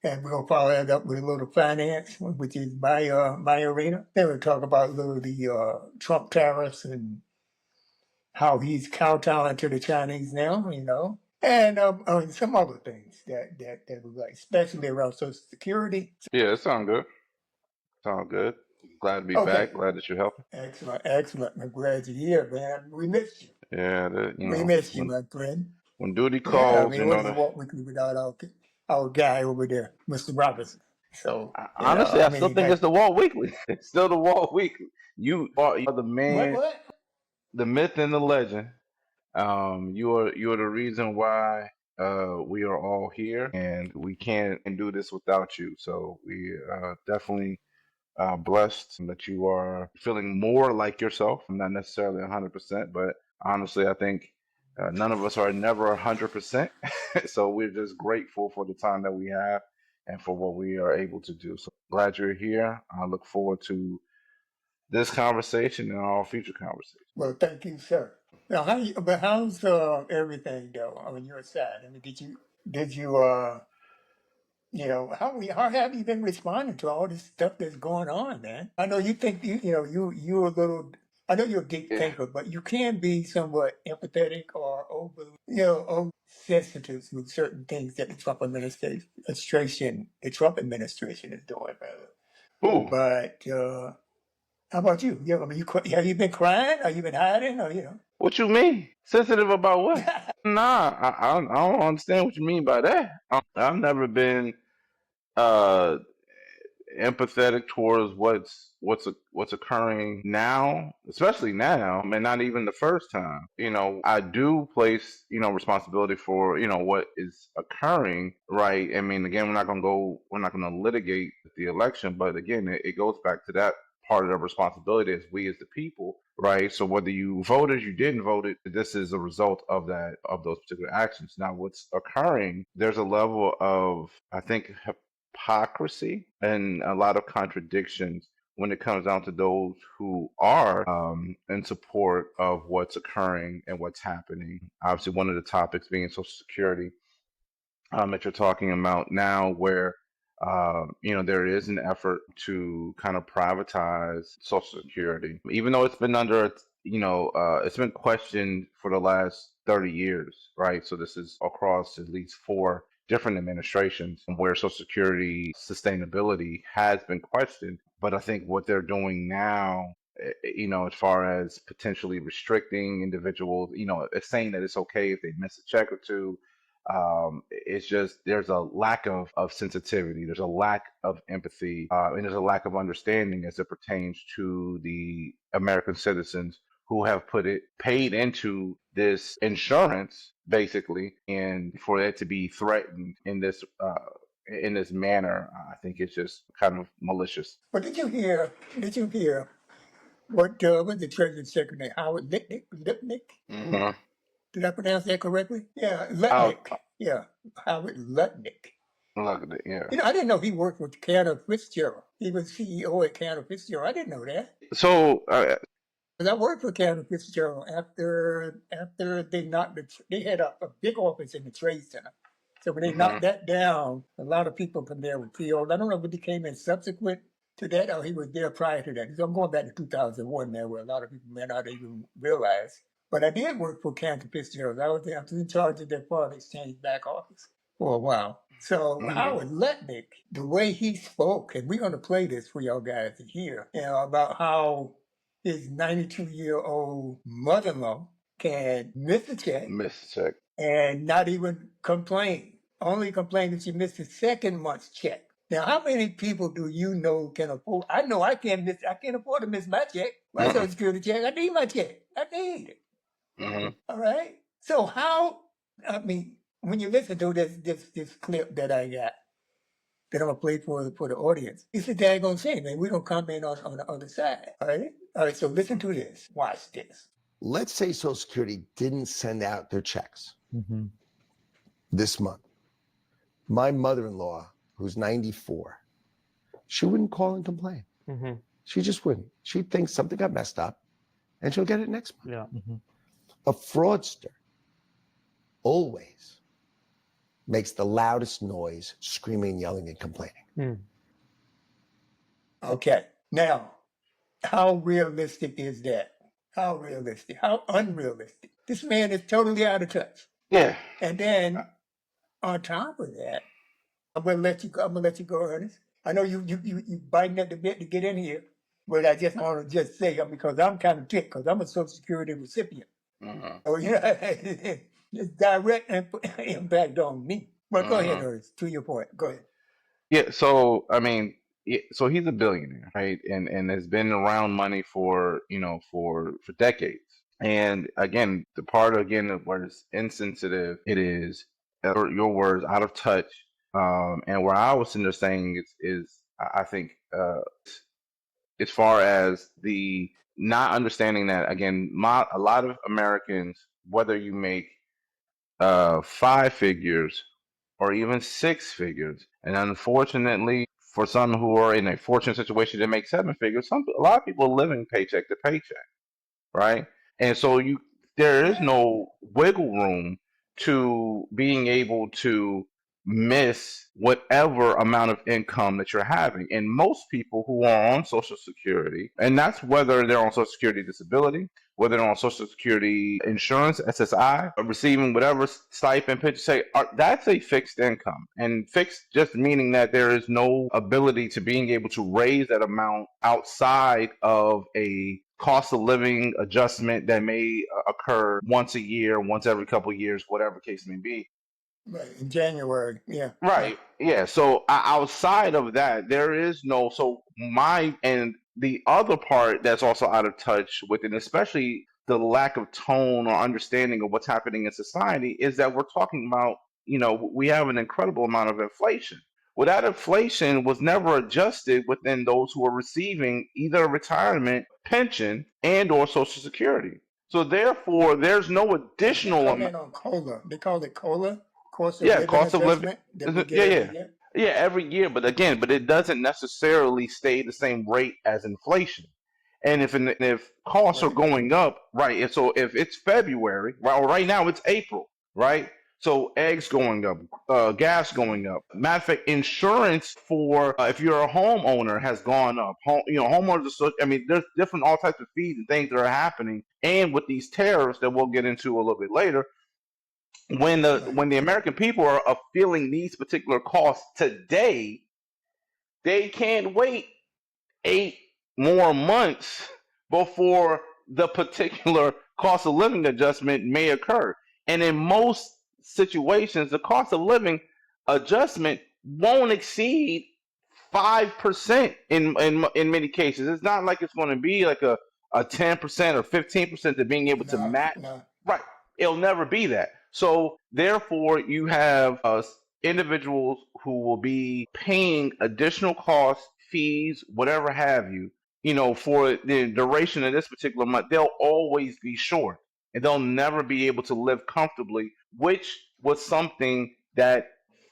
And we're going to follow that up with a little finance, which is my arena. Then we'll talk about a little of the Trump tariffs and how he's kowtowing to the Chinese now, and some other things that we like, especially around Social Security. Yeah, it sounds good. Sound good. Glad to be Okay. back. Glad that you're helping. Excellent. I'm glad you're here, man. We missed you. Yeah, We missed you, my friend. when duty Yeah, I calls, mean, what is the Walt Weekly without our guy over there, Mr. Robinson? So, honestly, I still think like, it's the Walt Weekly. It's still the Walt Weekly. You are the man, what? the myth, and the legend. You are the reason why we are all here, and we can't do this without you. So we definitely blessed that you are feeling more like yourself. Not necessarily 100%, but honestly, I think none of us are never 100%. So we're just grateful for the time that we have and for what we are able to do. So glad you're here. I look forward to this conversation and all future conversations. Well, thank you, sir. Now, how's everything though on your side? I mean, did you how have you been responding to all this stuff that's going on, man? I know you think you're a little. I know you're a deep Yeah. thinker, but you can be somewhat empathetic or over sensitive to certain things that the Trump administration is doing, rather. Ooh, But how about you? Yeah, I mean, have you been crying? Have you been hiding? Or what you mean? Sensitive about what? Nah, I don't understand what you mean by that. I've never been uh empathetic towards what's occurring now, especially now, and not even the first time. I do place responsibility for what is occurring, right? I mean, again, we're not gonna litigate the election, but again, it goes back to that part of the responsibility as we as the people, right? So whether you voted, you didn't vote it, this is a result of those particular actions. Now, what's occurring? There's a level of, I think, hypocrisy and a lot of contradictions when it comes down to those who are in support of what's occurring and what's happening. Obviously, one of the topics being Social Security that you're talking about now, where there is an effort to kind of privatize Social Security, even though it's been it's been questioned for the last 30 years, right? So this is across at least four different administrations where Social Security sustainability has been questioned. But I think what they're doing now, as far as potentially restricting individuals, it's saying that it's okay if they miss a check or two. It's just there's a lack of sensitivity, there's a lack of empathy, and there's a lack of understanding as it pertains to the American citizens who have paid into this insurance basically, and for it to be threatened in this manner, I think it's just kind of malicious. But did you hear? What was the Treasury Secretary Howard Lutnick? Mm-hmm. Did I pronounce that correctly? Yeah, Oh, Lutnick. Yeah, Howard Lutnick. look at it, yeah. I didn't know he worked with Cantor Fitzgerald. He was CEO at Cantor Fitzgerald. I didn't know that. So, Because I worked for Cantor Fitzgerald after they had a big office in the Trade Center. So when they knocked that down, a lot of people from there were killed. I don't know if he came in subsequent to that or he was there prior to that. So I'm going back to 2001 now, where a lot of people may not even realize. But I did work for Cantor Fitzgerald. I was in charge of their foreign exchange back office for a while. So Howard Lutnick, the way he spoke, and we're going to play this for y'all guys to hear, about how his 92-year-old mother-in-law can miss a check and not even complain. Only complain if she missed the second month's check. Now, how many people do you know can afford? I know I can't afford to miss my check. My Social Security check. I need my check. I need it. All right. So when you listen to this clip that I got, that I'm gonna play for the audience, it's a daggone shame, man. We don't comment on the other side. All right. So listen to this. Watch this. Let's say Social Security didn't send out their checks this month. My mother-in-law, who's 94, she wouldn't call and complain. She just wouldn't. She'd think something got messed up, and she'll get it next month. A fraudster always makes the loudest noise, screaming, yelling, and complaining. Okay. Now, how realistic is that? How realistic? How unrealistic? This man is totally out of touch. Yeah. And then on top of that, I'm gonna let you go, Ernest. I know you biting at the bit to get in here, but I just want to just say because I'm kind of ticked because I'm a Social Security recipient. So it's direct impact on me. But go ahead, Ernest. To your point, go ahead. Yeah, so I mean, so he's a billionaire, right? And has been around money for for decades. And again, the part again of where it's insensitive, it is your words out of touch. And where I was sitting there saying is I think as far as the not understanding that again, a lot of Americans, whether you make five figures or even six figures. And unfortunately, for some who are in a fortunate situation to make seven figures, a lot of people are living paycheck to paycheck, right? And so there is no wiggle room to being able to miss whatever amount of income that you're having. And most people who are on Social Security, and that's whether they're on Social Security disability, whether they're on Social Security insurance, SSI, or receiving whatever stipend, pension, that's a fixed income. And fixed just meaning that there is no ability to being able to raise that amount outside of a cost of living adjustment that may occur once a year, once every couple of years, whatever case may be. Right, in January, yeah. Right. Yeah. So outside of that, there is no. So and the other part that's also out of touch with it, especially the lack of tone or understanding of what's happening in society, is that we're talking about, we have an incredible amount of inflation. Well, that inflation was never adjusted within those who are receiving either a retirement, pension, and or Social Security. So therefore, there's no additional amount. On COLA. They call it COLA, cost of Yeah, living cost of living. adjustment that we get Yeah, every yeah. year. Yeah, every year, but it doesn't necessarily stay the same rate as inflation. And if costs are Right. going up, right? And so if it's February, right, or right now it's April, right? So eggs going up, gas going up. Matter of fact, insurance for if you're a homeowner has gone up. Homeowners. I mean, there's different all types of fees and things that are happening, and with these tariffs that we'll get into a little bit later, when the American people are feeling these particular costs today, they can't wait 8 more months before the particular cost of living adjustment may occur. And in most situations, the cost of living adjustment won't exceed 5% in many cases. It's not like it's going to be like a 10% or 15% to being able to match. No. Right. It'll never be that. So therefore, you have individuals who will be paying additional costs, fees, whatever have you, for the duration of this particular month. They'll always be short, and they'll never be able to live comfortably, which was something that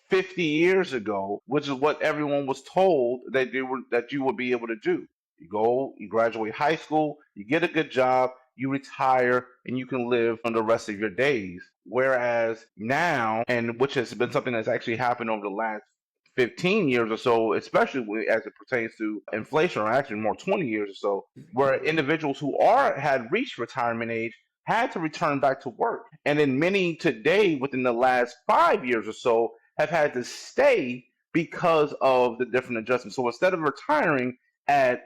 50 years ago, which is what everyone was told that you would be able to do. You graduate high school, you get a good job, you retire, and you can live on the rest of your days. Whereas now, and which has been something that's actually happened over the last 15 years or so, especially as it pertains to inflation, or actually more 20 years or so, where individuals who had reached retirement age had to return back to work. And then many today, within the last 5 years or so, have had to stay because of the different adjustments. So instead of retiring at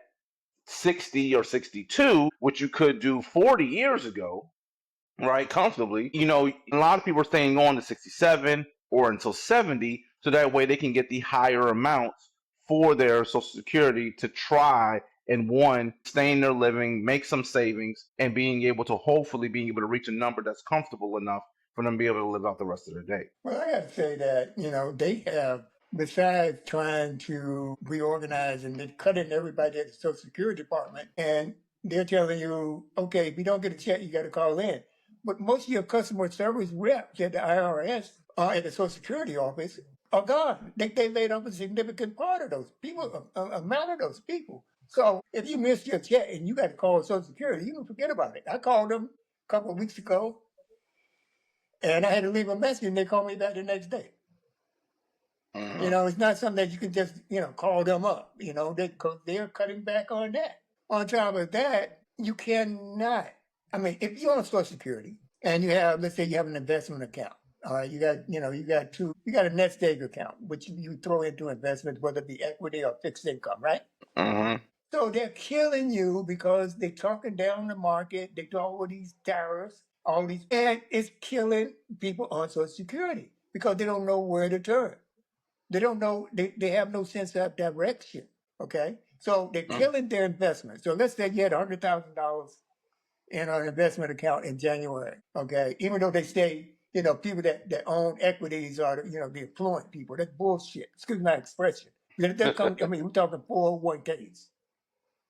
60 or 62, which you could do 40 years ago, right, comfortably, a lot of people are staying on to 67 or until 70, so that way they can get the higher amounts for their Social Security to try and sustain their living, make some savings, and being able to reach a number that's comfortable enough for them to be able to live out the rest of their day. Well, I got to say that, they have, besides trying to reorganize and then cutting everybody at the Social Security Department, and they're telling you, okay, if you don't get a check, you got to call in. But most of your customer service reps at the IRS, at the Social Security office, are gone. They laid off a significant part of those people, amount of those people. So if you missed your check and you got to call Social Security, you can forget about it. I called them a couple of weeks ago, and I had to leave a message, and they called me back the next day. It's not something that you can just, call them up, because they're cutting back on that. On top of that, you cannot. I mean, if you're on Social Security and you have, let's say you have an investment account, all right, you got a nest egg account, which you throw into investments, whether it be equity or fixed income, right? So they're killing you because they're talking down the market. They do all these tariffs, and it's killing people on Social Security because they don't know where to turn. They don't know, they have no sense of direction. Okay. So they're killing their investment. So let's say you had $100,000 in an investment account in January. Okay. Even though they say, people that own equities are, the affluent people. That's bullshit. Excuse my expression. We're talking 401ks.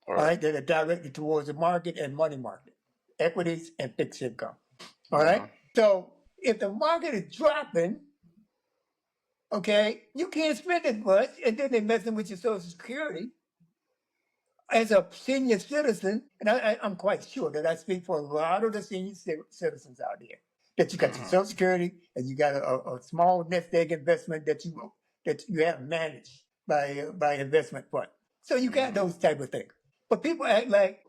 All right. That are directed towards the market and money market, equities and fixed income. All right. So if the market is dropping, okay, you can't spend as much, and then they're messing with your Social Security. As a senior citizen, and I'm quite sure that I speak for a lot of the senior citizens out there, that you got your Social Security and you got a small nest egg investment that you have managed by investment fund. So you got those type of things. But people act like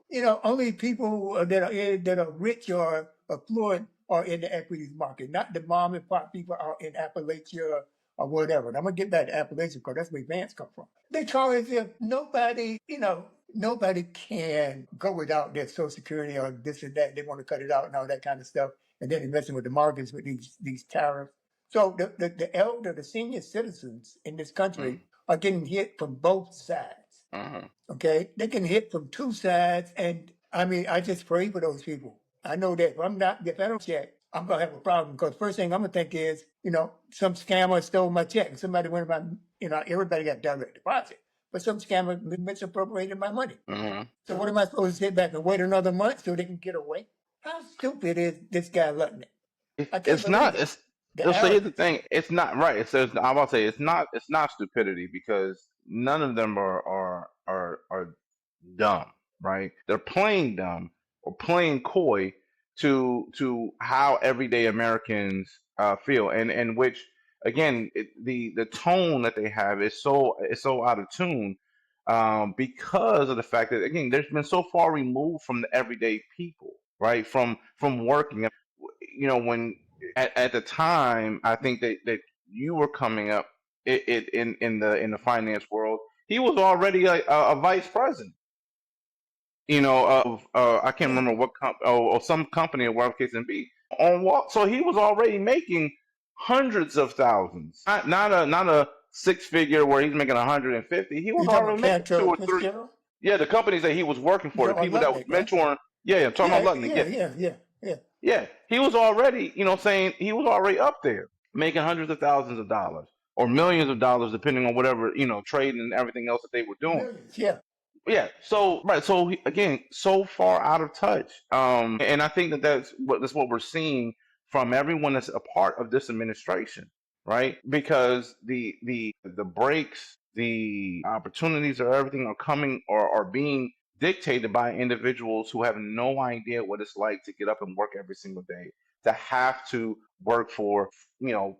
only people that are rich or affluent are in the equities market, not the mom and pop people are in Appalachia or whatever. And I'm gonna get back to Appalachia because that's where Vance come from. They talk as if nobody can go without their Social Security or this and that. They want to cut it out and all that kind of stuff. And then they're messing with the markets with these tariffs. So the senior citizens in this country are getting hit from both sides. Okay, they can hit from two sides, and I mean, I just pray for those people. I know that if I don't check, I'm gonna have a problem because first thing I'm gonna think is, some scammer stole my check. Somebody went about, everybody got direct deposit, but some scammer misappropriated my money. So what am I supposed to sit back and wait another month so they can get away? How stupid is this guy Lutnick? I can't It's believe not. it. The So here's the arrogance. thing. It's not right. It says I'm about to say it's not. It's not stupidity because none of them are dumb. Right? They're playing dumb or playing coy to how everyday Americans feel, and which again the tone that they have is so out of tune because of the fact that again there's been so far removed from the everyday people, right? From working, when at the time I think that you were coming up in the finance world, he was already a vice president, of I can't Yeah, remember what or some company or whatever case may be on Wall. So he was already making hundreds of thousands, not a six figure where he's making 150. He was you talking about already making two Cantor or three. Fitzgerald? Yeah, the companies that he was working for, the Or people that was Lutnick, right? mentoring. Yeah, yeah, I'm talking Yeah, about Lutnick. yeah, Yeah, yeah, yeah, yeah. yeah, he was already, saying he was already up there making hundreds of thousands of dollars or millions of dollars, depending on whatever, trading and everything else that they were doing. Millions, yeah. Yeah. So right. So again, so far out of touch. And I think that's what we're seeing from everyone that's a part of this administration, right? Because the breaks, the opportunities, or everything are coming or are being dictated by individuals who have no idea what it's like to get up and work every single day, to have to work for, you know,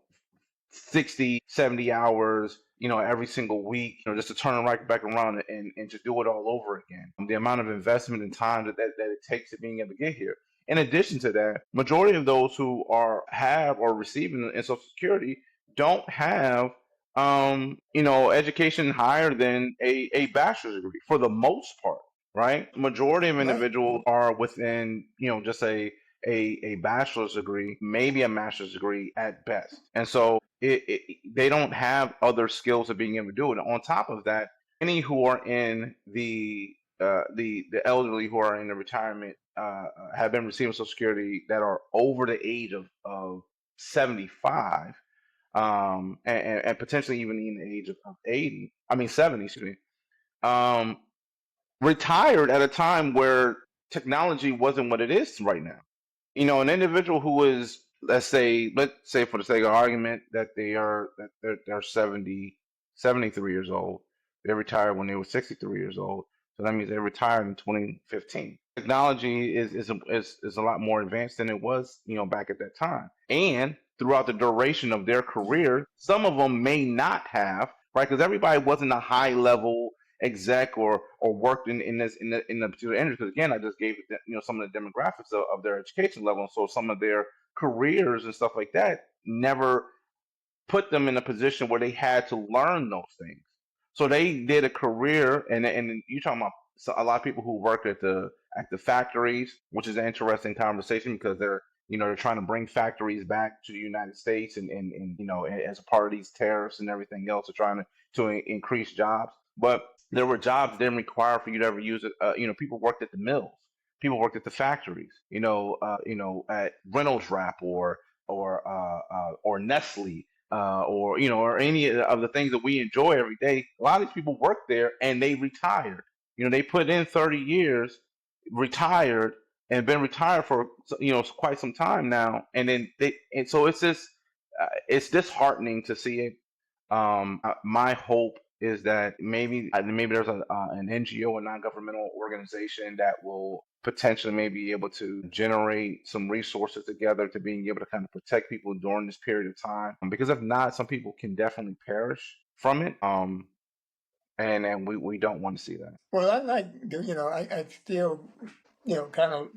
60, 70 hours, every single week, just to turn right back around and to do it all over again. The amount of investment and time that it takes to being able to get here. In addition to that, majority of those who have or receiving in Social Security don't have education higher than a bachelor's degree for the most part, right? Majority of Right. individuals are within, just a bachelor's degree, maybe a master's degree at best. And so they don't have other skills of being able to do it. On top of that, many who are in the elderly who are in the retirement have been receiving Social Security that are over the age of 75, and potentially even in the age of 80. I mean 70, excuse me. Um, Retired at a time where technology wasn't what it is right now. An individual who is, let's say for the sake of argument that they're 70, 73 years old. They retired when they were 63 years old. So that means they retired in 2015. Technology is a lot more advanced than it was, back at that time. And throughout the duration of their career. Some of them may not have, right? Because everybody wasn't a high level exec or worked in the particular industry. Because again, I just gave some of the demographics of their education level, so some of their careers and stuff like that never put them in a position where they had to learn those things. So they did a career, and you talking about a lot of people who work at the factories, which is an interesting conversation because they're trying to bring factories back to the United States, and as a part of these tariffs and everything else, they're trying to increase jobs. But there were jobs that didn't require for you to ever use it. People worked at the mills, people worked at the factories, at Reynolds Wrap or Nestle, or any of the things that we enjoy every day. A lot of these people work there and they retired. They put in 30 years, retired, and been retired for quite some time now. And then so it's disheartening to see it. My hope is that maybe there's an NGO, a non-governmental organization that will potentially maybe able to generate some resources together to being able to kind of protect people during this period of time. Because if not, some people can definitely perish from it. And we don't want to see that. Well, I like, I still, kind of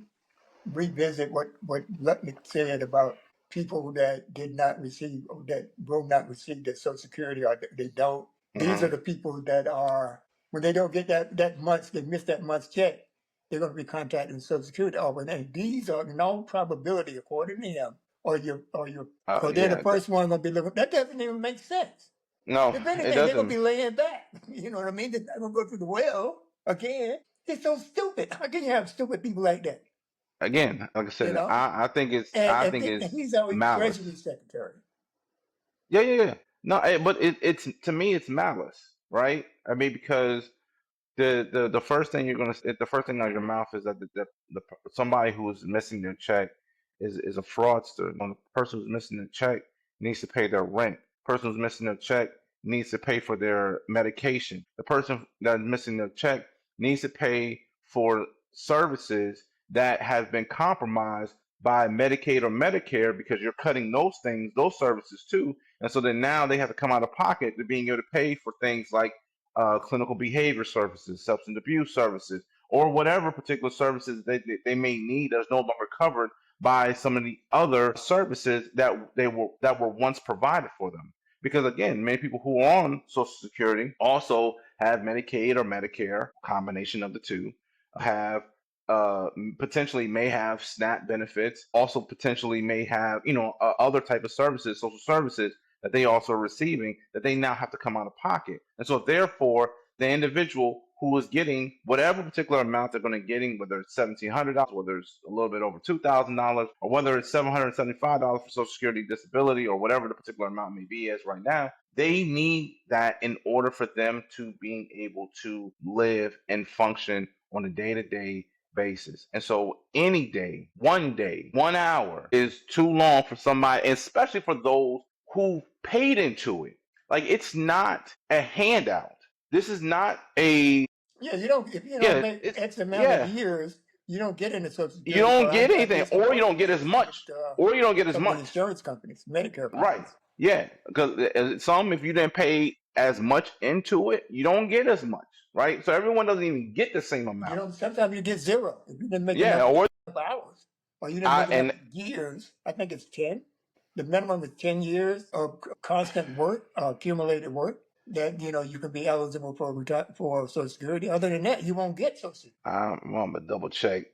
revisit what Lutnik said about people that did not receive or that will not receive their Social Security or they don't. These are the people that are, when they don't get that month, they miss that month's check, they're going to be contacting Social Security. And these are, in all probability, according to him, or they're the first one going to be living. That doesn't even make sense. No, If it anything, they're going to doesn't. be laying back. You know what I mean? They're not going to go through the well again. It's so stupid. How can you have stupid people like that? Again, like I You said, know? I think it's And he's our malice. Treasury Secretary. Yeah. No, but it's to me it's malice, right? I mean, because the first thing the first thing out of your mouth is that the somebody who is missing their check is a fraudster. The person who's missing their check needs to pay their rent. The person who's missing their check needs to pay for their medication. The person that's missing their check needs to pay for services that have been compromised by Medicaid or Medicare because you're cutting those services too. And so then now they have to come out of pocket to being able to pay for things like clinical behavior services, substance abuse services, or whatever particular services they may need that's no longer covered by some of the other services that were once provided for them. Because again, many people who are on Social Security also have Medicaid or Medicare, combination of the two, have potentially may have SNAP benefits, also potentially may have other type of services, social services that they also are receiving that they now have to come out of pocket. And so therefore, the individual who is getting whatever particular amount they're going to getting, whether it's $1,700, whether it's a little bit over $2,000, or whether it's $775 for Social Security disability, or whatever the particular amount may be as right now, they need that in order for them to being able to live and function on a day-to-day basis. And so any day, 1 hour is too long for somebody, especially for those who paid into it. Like, it's not a handout. This is not a If you don't make X amount of years, you don't get into Social Security. You don't get anything, or you don't get as much, or you don't get as Some of the much. insurance companies, Medicare companies. Right? Yeah, because some, if you didn't pay as much into it, you don't get as much. Right? So everyone doesn't even get the same amount. Sometimes you get zero if you didn't make enough hours, or you didn't make enough years. I think it's 10. The minimum is 10 years of constant work, accumulated work, that you can be eligible for Social Security. Other than that, you won't get Social Security. I'm gonna double check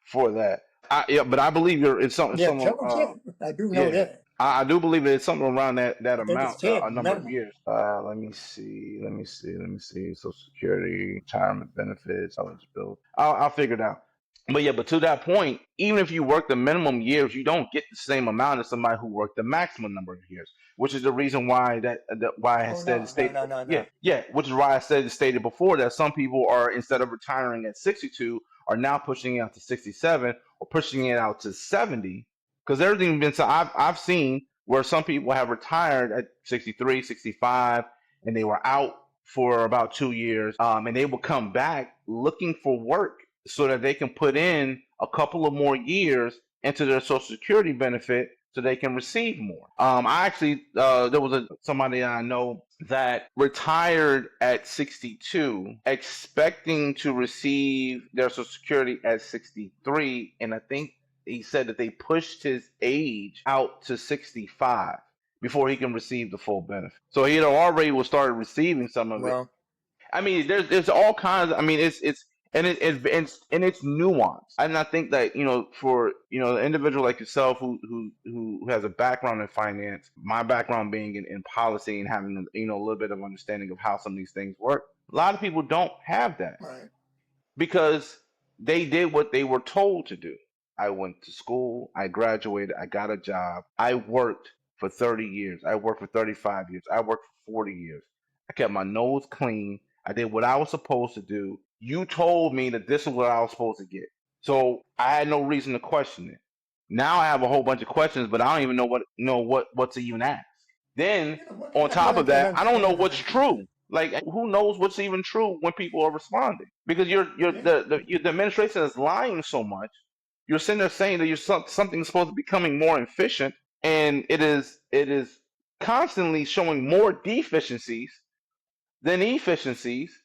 for that. But I believe it's something. Yeah, double check. I do know that. I do believe it's something around that amount, 10, a number of years. Let me see. Social Security, retirement benefits, eligibility. I'll figure it out. But to that point, even if you work the minimum years, you don't get the same amount as somebody who worked the maximum number of years, which is the reason why which is why I said stated before that some people are, instead of retiring at 62, are now pushing it out to 67 or pushing it out to 70, because everything's been so. I've seen where some people have retired at 63, 65, and they were out for about 2 years, and they will come back looking for work so that they can put in a couple of more years into their Social Security benefit so they can receive more. I actually there was somebody I know that retired at 62, expecting to receive their Social Security at 63, and I think he said that they pushed his age out to 65 before he can receive the full benefit. So he had already was started receiving some of it. Well, I mean, there's all kinds. I mean, it's and it's nuanced. And I think that for an individual like yourself who has a background in finance, my background being in policy and having a little bit of understanding of how some of these things work. A lot of people don't have that right. because they did what they were told to do. I went to school, I graduated, I got a job, I worked for 30 years, I worked for 35 years, I worked for 40 years. I kept my nose clean. I did what I was supposed to do. You told me that this is what I was supposed to get. So I had no reason to question it. Now I have a whole bunch of questions, but I don't even know what to even ask. Then on top of that, I don't know what's true. Like, who knows what's even true when people are responding? Because the administration is lying so much. You're sitting there saying that something's supposed to be becoming more efficient, and it is constantly showing more deficiencies than efficiencies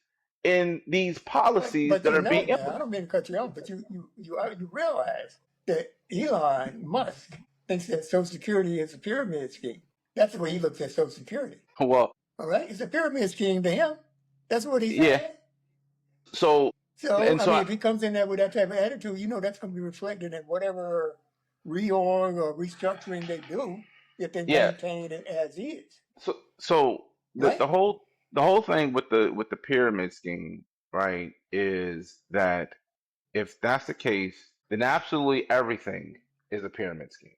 in these policies But that you are know being now, I implemented. don't mean to cut you off, but you realize that Elon Musk thinks that Social Security is a pyramid scheme. That's the way he looks at Social Security. Well, All right, it's a pyramid scheme to him. That's what he yeah. said. So So and I so, mean, if he comes in there with that type of attitude, that's going to be reflected in whatever reorg or restructuring they do if they yeah. maintain it as is. So the Right? the whole the whole thing with the pyramid scheme, right, is that if that's the case, then absolutely everything is a pyramid scheme.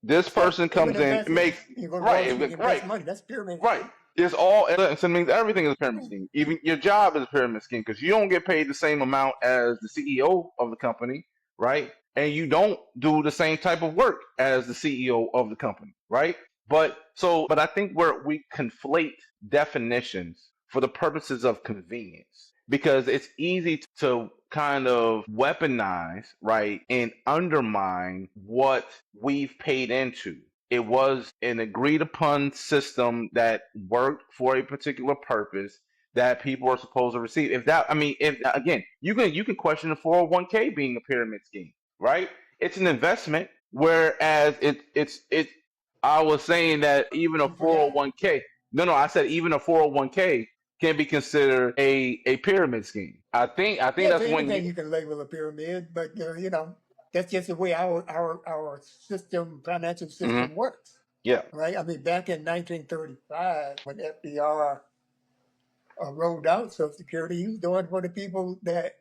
This Sure. person Even comes in, investing. makes You go to Wall Street, right, you invest right, money. That's pyramid right. scheme. It's all so it means everything is a pyramid scheme. Even your job is a pyramid scheme because you don't get paid the same amount as the CEO of the company, right? And you don't do the same type of work as the CEO of the company, right? But I think where we conflate definitions for the purposes of convenience because it's easy to kind of weaponize, right, and undermine what we've paid into. It was an agreed upon system that worked for a particular purpose that people are supposed to receive. If again, you can question the 401k being a pyramid scheme, right? It's an investment, whereas it's. I was saying that even a You forgot? 401k. No, I said even a 401k can be considered a pyramid scheme. I think Yeah, so that's when anything you can label a pyramid, but that's just the way our system, financial Mhm. system works. Yeah. Right? I mean, back in 1935, when FDR rolled out Social Security, he was doing it for the people the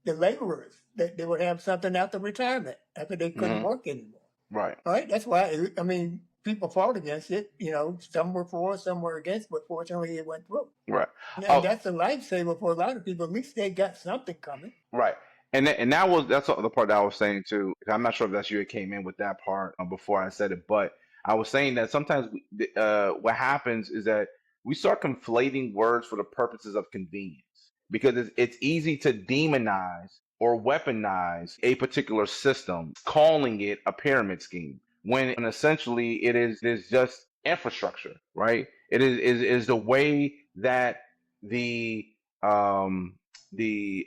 laborers, that they would have something after retirement, after they couldn't Hmm. work anymore. Right. All right? That's why, I mean, people fought against it. Some were for, some were against, but fortunately it went through. Right. And Oh, that's a lifesaver for a lot of people. At least they got something coming. right. And that's the part that I was saying too. I'm not sure if that's you that came in with that part before I said it, but I was saying that sometimes what happens is that we start conflating words for the purposes of convenience because it's easy to demonize or weaponize a particular system, calling it a pyramid scheme when essentially it is just infrastructure, right? It is the way that the um the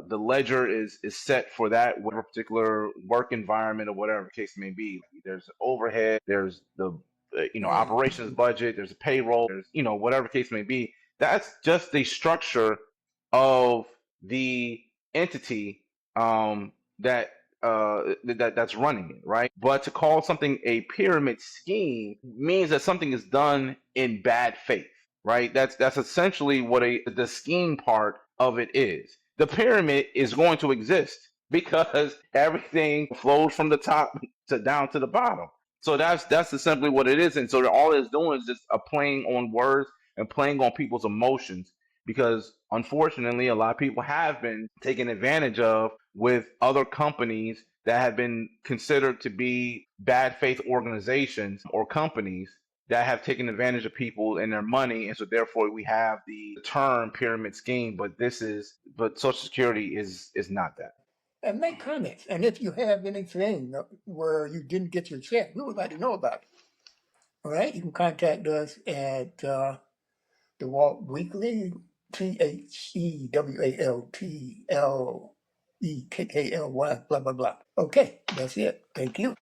ledger is set for that whatever particular work environment or whatever the case may be. There's overhead, there's the Right. operations budget, there's a payroll, there's whatever the case may be. That's just the structure of the entity that that's running it, right? But to call something a pyramid scheme means that something is done in bad faith, right? That's essentially what the scheme part of it is. The pyramid is going to exist because everything flows from the top to down to the bottom. So that's simply what it is. And so all it's doing is just a playing on words and playing on people's emotions because unfortunately a lot of people have been taken advantage of with other companies that have been considered to be bad faith organizations or companies that have taken advantage of people and their money, and so therefore we have the term pyramid scheme. But Social Security is not that. and make comments. And if you have anything where you didn't get your check, we would like to know about it. All right, you can contact us at the Walt Weekly, THEWALTLEKKLY, blah, blah, blah. Okay, that's it. Thank you.